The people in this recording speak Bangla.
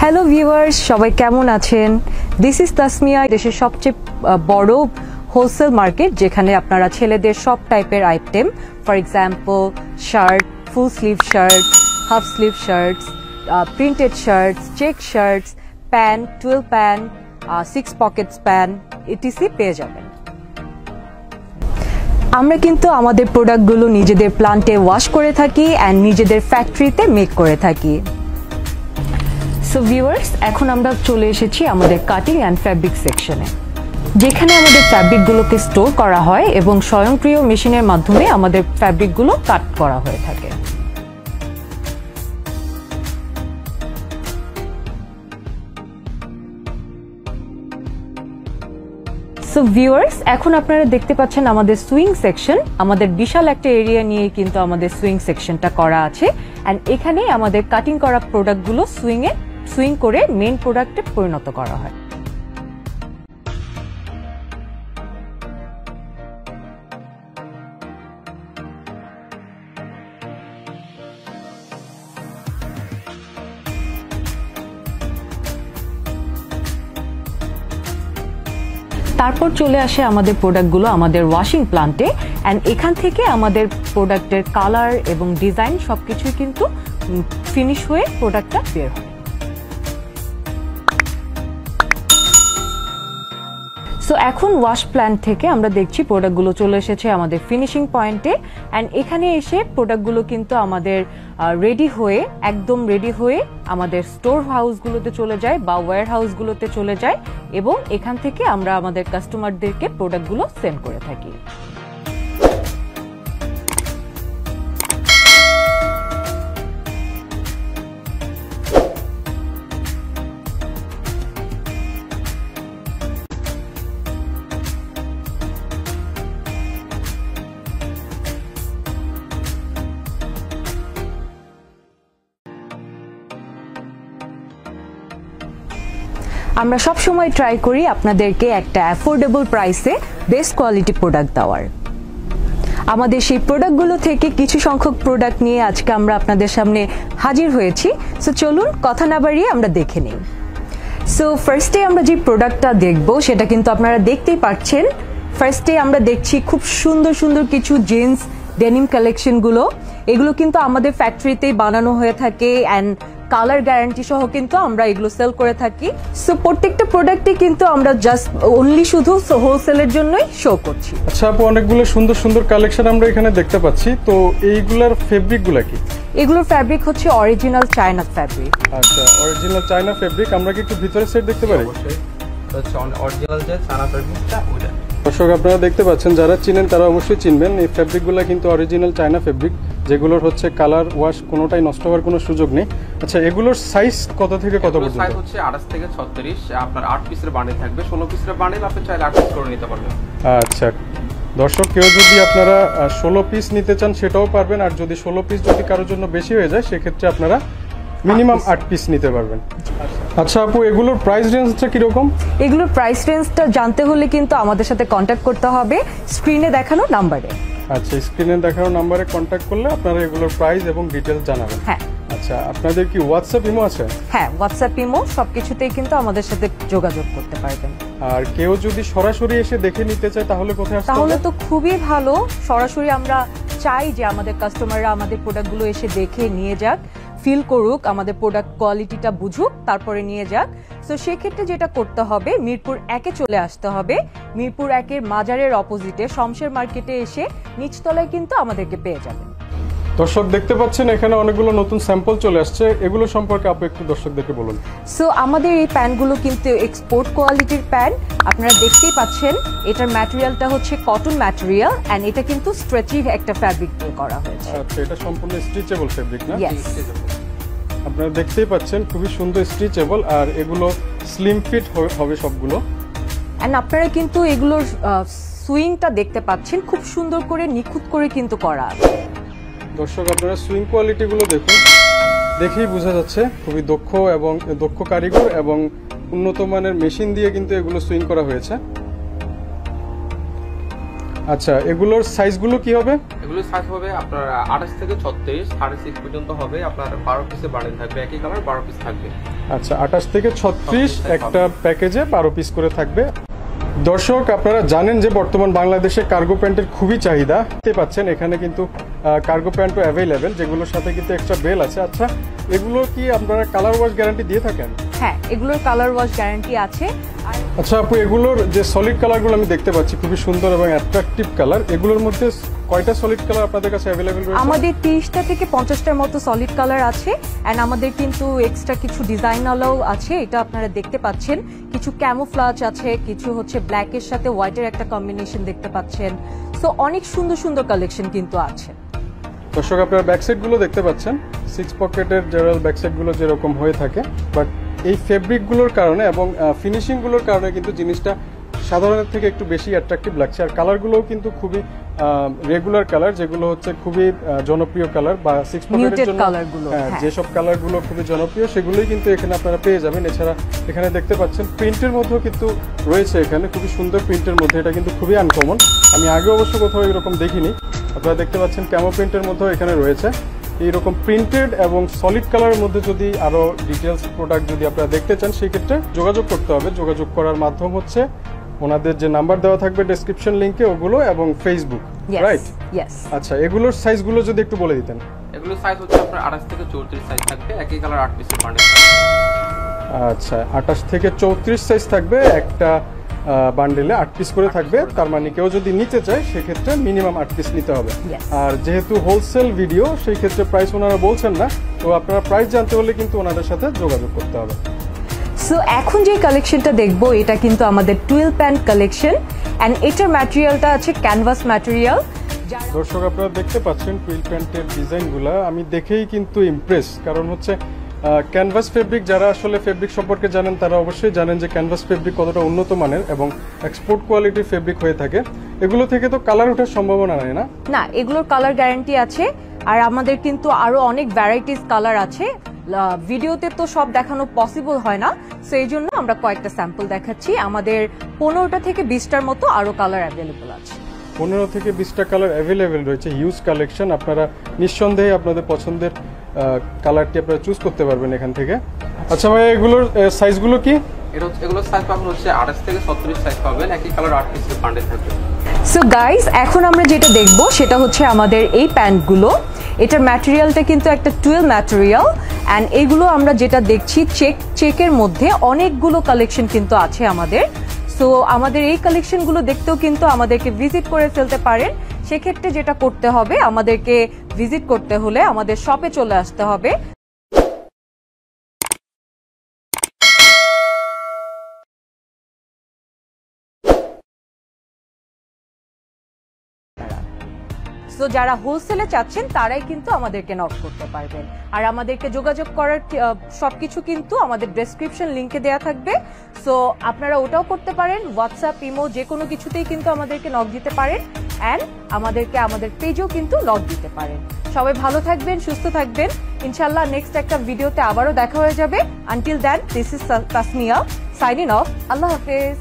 হ্যালো ভিউয়ার্স, সবাই কেমন আছেন? This is Tasmia. দেশের সবচেয়ে বড় হোলসেল মার্কেট যেখানে আপনারা ছেলেদের সব টাইপের item, for example shirt, full sleeve shirt, half sleeve shirts, printed shirts, check shirts, pant, 12 pant, 6 pockets pant ETC পেয়ে যাবেন। আমরা কিন্তু আমাদের প্রোডাক্টগুলো নিজেদের প্লান্টে ওয়াশ করে থাকি অ্যান্ড নিজেদের ফ্যাক্টরিতে মেক করে থাকি। সো ভিউয়ার্স, এখন আমরা চলে এসেছি আমাদের কাটিং অ্যান্ড ফ্যাব্রিক সেকশনে, যেখানে আমাদের ফ্যাব্রিকগুলোকে স্টোর করা হয় এবং স্বয়ংক্রিয় মেশিনের মাধ্যমে আমাদের ফ্যাব্রিকগুলো কাট করা হয়ে থাকে। সো ভিউয়ার্স, এখন আপনারা দেখতে পাচ্ছেন আমাদের সুইং সেকশন। আমাদের বিশাল একটা এরিয়া নিয়ে কিন্তু আমাদের সুইং সেকশনটা করা আছে অ্যান্ড এখানে আমাদের কাটিং করা প্রোডাক্টগুলো সুইং করে মেইন প্রোডাক্টে পরিণত করা হয়। তারপর চলে আসে আমাদের প্রোডাক্টগুলো আমাদের ওয়াশিং প্লান্টে অ্যান্ড এখান থেকে আমাদের প্রোডাক্টের কালার এবং ডিজাইন সবকিছুই কিন্তু ফিনিশ হয়ে প্রোডাক্টটা বের হয়। সো এখন ওয়াশ প্ল্যান্ট থেকে আমরা দেখছি প্রোডাক্টগুলো চলে এসেছে আমাদের ফিনিশিং পয়েন্টে অ্যান্ড এখানে এসে প্রোডাক্টগুলো কিন্তু আমাদের একদম রেডি হয়ে আমাদের স্টোর হাউসগুলোতে চলে যায় বা ওয়্যার হাউসগুলোতে চলে যায় এবং এখান থেকে আমরা আমাদের কাস্টমারদেরকে প্রোডাক্টগুলো সেন্ড করে থাকি। আমরা সব সময় ট্রাই করি আপনাদেরকে একটা অ্যাফোর্ডেবল প্রাইসে বেস্ট কোয়ালিটি প্রোডাক্ট দেওয়ার। আমাদের সেই প্রোডাক্টগুলো থেকে কিছু সংখ্যক প্রোডাক্ট নিয়ে আজকে আমরা আপনাদের সামনে হাজির হয়েছি। সো চলুন কথা না বাড়িয়ে আমরা দেখে নিই। সো ফার্স্টে আমরা যে প্রোডাক্টটা দেখব সেটা কিন্তু আপনারা দেখতেই পাচ্ছেন। ফার্স্টে আমরা দেখছি খুব সুন্দর সুন্দর কিছু জিন্স ডেনিম কালেকশনগুলো। এগুলো কিন্তু আমাদের ফ্যাক্টরিতেই বানানো হয়ে থাকে অ্যান্ড কালার গ্যারান্টি সহ কিন্তু আমরা এগুলো সেল করে থাকি। সো প্রত্যেকটা প্রোডাক্টে কিন্তু আমরা জাস্ট অনলি শুধু হোলসেলের জন্যই শো করছি। আচ্ছা আপু, অনেকগুলো সুন্দর সুন্দর কালেকশন আমরা এখানে দেখতে পাচ্ছি। তো এইগুলোর ফেব্রিকগুলো কি? এগুলোর ফ্যাব্রিক হচ্ছে অরিজিনাল চায়না ফ্যাব্রিক। আচ্ছা, অরিজিনাল চায়না ফ্যাব্রিক। আমরা কি একটু ভিতরে সেট দেখতে পারি? হচ্ছে অরিজিনাল যে চায়না ফ্যাব্রিকটা ওটা। দর্শক আপনারা দেখতে পাচ্ছেন, যারা চিনেন তারা অবশ্যই চিনবেন। এই ফ্যাব্রিকগুলো কিন্তু অরিজিনাল চায়না ফ্যাব্রিক, যেগুলোর হচ্ছে কালার ওয়াশ কোনোটাই নষ্ট হওয়ার কোনো সুযোগ নেই। আচ্ছা, এগুলোর সাইজ কত থেকে কত পর্যন্ত? সাইজ হচ্ছে 28 থেকে 36। আপনার 8 পিসের বান্ডেল থাকবে, 16 পিসের বান্ডেল আপনি চাইলে 8 পিস করে নিতে পারবেন। আচ্ছা দর্শক, কেউ যদি আপনারা 16 পিস নিতে চান সেটাও পারবেন, আর যদি 16 পিস যদি কারোর জন্য বেশি হয়ে যায় সেক্ষেত্রে আপনারা মিনিমাম 8 পিস নিতে পারবেন। আচ্ছা আপু, এগুলোর প্রাইস রেঞ্জটা কিরকম? এগুলোর প্রাইস রেঞ্জটা জানতে হলে কিন্তু আমাদের সাথে কন্ট্যাক্ট করতে হবে স্ক্রিনে দেখানো নাম্বারে। আচ্ছা, স্ক্রিনে দেখানো নাম্বারে কন্ট্যাক্ট করলে আপনারা এগুলোর প্রাইস এবং ডিটেইলস জানাবেন। হ্যাঁ। আচ্ছা, আপনাদের কি হোয়াটসঅ্যাপ ইমো আছে? হ্যাঁ, হোয়াটসঅ্যাপ ইমো সবকিছুতেই কিন্তু আমাদের সাথে যোগাযোগ করতে পারবেন। আর কেউ যদি সরাসরি এসে দেখে নিতে চায় তাহলে কোথায় আসতে হবে? তাহলে তো খুবই ভালো। সরাসরি আমরা চাই যে আমাদের কাস্টমাররা আমাদের প্রোডাক্টগুলো এসে দেখে নিয়ে যাক, ফিল করুক, আমাদের প্রোডাক্ট কোয়ালিটিটা বুঝুক, তারপরে নিয়ে যাক। সো সেক্ষেত্রে যেটা করতে হবে, মিরপুর 1-এ চলে আসতে হবে। মিরপুর 1-এর মাজারের অপোজিটে শমশের মার্কেটে এসে নিচতলায় কিন্তু আমাদেরকে পেয়ে যাবেন। দর্শক দেখতে পাচ্ছেন এখানে অনেকগুলো নতুন স্যাম্পল চলে আসছে, এগুলো সম্পর্কে আপনি একটু দর্শকদেরকে বলুন। সো আমাদের এই প্যান্টগুলো কিন্তু এক্সপোর্ট কোয়ালিটির প্যান্ট। আপনারা দেখতেই পাচ্ছেন এটার ম্যাটেরিয়ালটা হচ্ছে কটন ম্যাটেরিয়াল অ্যান্ড এটা কিন্তু স্ট্রেচি একটা ফ্যাব্রিক দিয়ে করা হয়েছে। আচ্ছা, এটা সম্পূর্ণ স্ট্রেচেবল ফ্যাব্রিক না? ইয়েস। আপনারা দেখতেই পাচ্ছেন খুবই সুন্দর স্ট্রেচেবল, আর এগুলো স্লিম ফিট হবে সবগুলো। অ্যান্ড আপনারা কিন্তু এগুলোর সুইংটা দেখতে পাচ্ছেন, খুব সুন্দর করে নিখুঁত করে কিন্তু করা আছে। দর্শক আপনারা সুইং কোয়ালিটিগুলো দেখুন, দেখেই বোঝা যাচ্ছে খুবই দক্ষ কারিগর এবং উন্নত মানের মেশিন দিয়ে কিন্তু এগুলো সুইং করা হয়েছে। আচ্ছা, এগুলোর সাইজগুলো কি হবে? এগুলোর সাইজ হবে আপনার 28 থেকে 36, 36 পর্যন্ত হবে। আপনার 12 পিসের বান্ডেল থাকবে, একই কালার 12 পিস থাকবে। আচ্ছা, 28 থেকে 36 একটা প্যাকেজে 12 পিস করে থাকবে। দর্শক, আপনারা জানেন যে বর্তমান বাংলাদেশে কার্গো প্যান্টের খুবই চাহিদা। দেখতে পাচ্ছেন এখানে কিন্তু কার্গো প্যান্টও অ্যাভেলেবেল, যেগুলোর সাথে কিন্তু এক্সট্রা বেল আছে। আচ্ছা, এগুলো কি আপনারা কালার ওয়াশ গ্যারান্টি দিয়ে থাকেন? হ্যাঁ, এগুলোর কালার ওয়াশ গ্যারান্টি আছে। আচ্ছা আপু, এগুলোর যে সলিড কালারগুলো আমি দেখতে পাচ্ছি খুবই সুন্দর এবং অ্যাট্রাকটিভ কালার, এগুলোর মধ্যে কয়টা সলিড কালার আপনাদের কাছে অ্যাভেলেবেল রয়েছে? আমাদের 30টা থেকে 50টার মতো সলিড কালার আছে, এন্ড আমাদের কিন্তু এক্সট্রা কিছু ডিজাইনালও আছে, এটা আপনারা দেখতে পাচ্ছেন। কিছু ক্যামোফ্লাজ আছে, কিছু হচ্ছে ব্ল্যাকের সাথে হোয়াইটের একটা কম্বিনেশন দেখতে পাচ্ছেন। সো অনেক সুন্দর সুন্দর কালেকশন কিন্তু আছে। দর্শক, আপনারা ব্যাকসাইডগুলো দেখতে পাচ্ছেন, 6 পকেটের জেনারেল ব্যাকসাইডগুলো যেরকম হয়ে থাকে, বাট এই ফেব্রিকগুলোর কারণে এবং ফিনিশিংগুলোর কারণে কিন্তু জিনিসটা সাধারণের থেকে একটু বেশি অ্যাট্রাকটিভ লাগছে। আর কালারগুলোও কিন্তু খুবই রেগুলার কালার, যেগুলো হচ্ছে খুবই জনপ্রিয় কালার বা 6 পকেটের জন্য যেসব কালারগুলো খুবই জনপ্রিয় সেগুলোই কিন্তু এখানে আপনারা পেয়ে যাবেন। এছাড়া এখানে দেখতে পাচ্ছেন প্রিন্টের মধ্যেও কিন্তু রয়েছে, এখানে খুবই সুন্দর প্রিন্টের মধ্যে, এটা কিন্তু খুবই আনকমন, আমি আগে অবশ্য কোথাও এরকম দেখিনি। আপনারা দেখতে পাচ্ছেন ক্যামো প্রিন্টের মধ্যেও এখানে রয়েছে। এইরকম প্রিন্টেড এবং সলিড কালারের মধ্যে যদি আরো ডিটেলস প্রোডাক্ট যদি আপনারা দেখতে চান, সেই ক্ষেত্রে যোগাযোগ করতে হবে। যোগাযোগ করার মাধ্যম হচ্ছে ওনাদের যে নাম্বার দেওয়া থাকবে ডেসক্রিপশন লিংকে, ওগুলো এবং ফেসবুক, রাইট? আচ্ছা, এগুলোর সাইজগুলো যদি একটু বলে দিতেন। এগুলোর সাইজ হচ্ছে আপনার 28 থেকে 34 সাইজ থাকবে, একই কালার 8 পিসের বান্ডেল থাকবে। আচ্ছা, 28 থেকে 34 সাইজ থাকবে, একটা বান্ডেলে 8 পিস করে থাকবে। তার মানে কেউ যদি নিতে চায় সেক্ষেত্রে মিনিমাম 8 পিস নিতে হবে। আর যেহেতু হোলসেল ভিডিও, সেই ক্ষেত্রে প্রাইস ওনারা বলছেন না, তো আপনারা প্রাইস জানতে হলে কিন্তু ওনাদের সাথে যোগাযোগ করতে হবে। সো এখন যে কালেকশনটা দেখবো এটা কিন্তু আমাদের টুইল প্যান্ট কালেকশন, এন্ড এটার ম্যাটেরিয়ালটা আছে ক্যানভাস ম্যাটেরিয়াল। দর্শক, আপনারা দেখতে পাচ্ছেন টুইল প্যান্টের ডিজাইনগুলো, আমি দেখেই কিন্তু ইমপ্রেস। কারণ হচ্ছে ক্যানভাস ফেব্রিক, যারা আসলে ফেব্রিক সম্পর্কে জানেন তারা অবশ্যই জানেন যে ক্যানভাস ফেব্রিক কতটা উন্নত মানের এবং এক্সপোর্ট কোয়ালিটির ফেব্রিক হয়ে থাকে। এগুলো থেকে তো কালার ওঠার সম্ভাবনা নাই না? না, এগুলোর কালার গ্যারান্টি আছে। আর আমাদের কিন্তু আরো অনেক ভ্যারাইটিস কালার আছে, ভিডিওতে তো সব দেখানো পসিবল হয় না, সো এই জন্য আমরা কয়েকটা স্যাম্পল দেখাচ্ছি। আমাদের 15টা থেকে 20টার মতো আরো কালার অ্যাভেলেবল আছে। 15 থেকে 20টা কালার অ্যাভেলেবেল রয়েছে, হিউজ কালেকশন। আপনারা নিঃসন্দেহে আপনাদের পছন্দের কালারটি আপনারা চুজ করতে পারবেন এখান থেকে। আচ্ছা ভাই, এগুলোর সাইজগুলো কি? এগুলোর সাইজ পাবেন হচ্ছে 28 থেকে 36 সাইজ পাবেন, একই কালার 8 পিসের বান্ডেল থাকবে। সো গাইস, এখন আমরা যেটা দেখবো সেটা হচ্ছে আমাদের এই প্যান্টগুলো। এটার ম্যাটেরিয়ালটা কিন্তু একটা টুয়েল ম্যাটেরিয়াল, অ্যান্ড এগুলো আমরা যেটা দেখছি চেকের মধ্যে অনেকগুলো কালেকশন কিন্তু আছে আমাদের। সো আমাদের এই কালেকশনগুলো দেখতেও কিন্তু আমাদেরকে ভিজিট করে ফেলতে পারেন। সেক্ষেত্রে যেটা করতে হবে, আমাদেরকে ভিজিট করতে হলে আমাদের শপে চলে আসতে হবে। সো যারা হোলসেলে চাচ্ছেন তারাই কিন্তু আমাদেরকে নক করতে পারবেন। আর আমাদেরকে যোগাযোগ করার সবকিছু কিন্তু আমাদের ডেসক্রিপশন লিংকে দেওয়া থাকবে, সো আপনারা ওটাও করতে পারেন। হোয়াটসঅ্যাপ, ইমো যে কোনো কিছুতেই কিন্তু আমাদেরকে নক দিতে পারেন, অ্যান্ড আমাদেরকে আমাদের পেজেও কিন্তু নক দিতে পারেন। সবাই ভালো থাকবেন, সুস্থ থাকবেন। ইনশাল্লাহ নেক্সট একটা ভিডিওতে আবারও দেখা হয়ে যাবে। Until then, this is Tasmia signing off. আল্লাহ হাফেজ।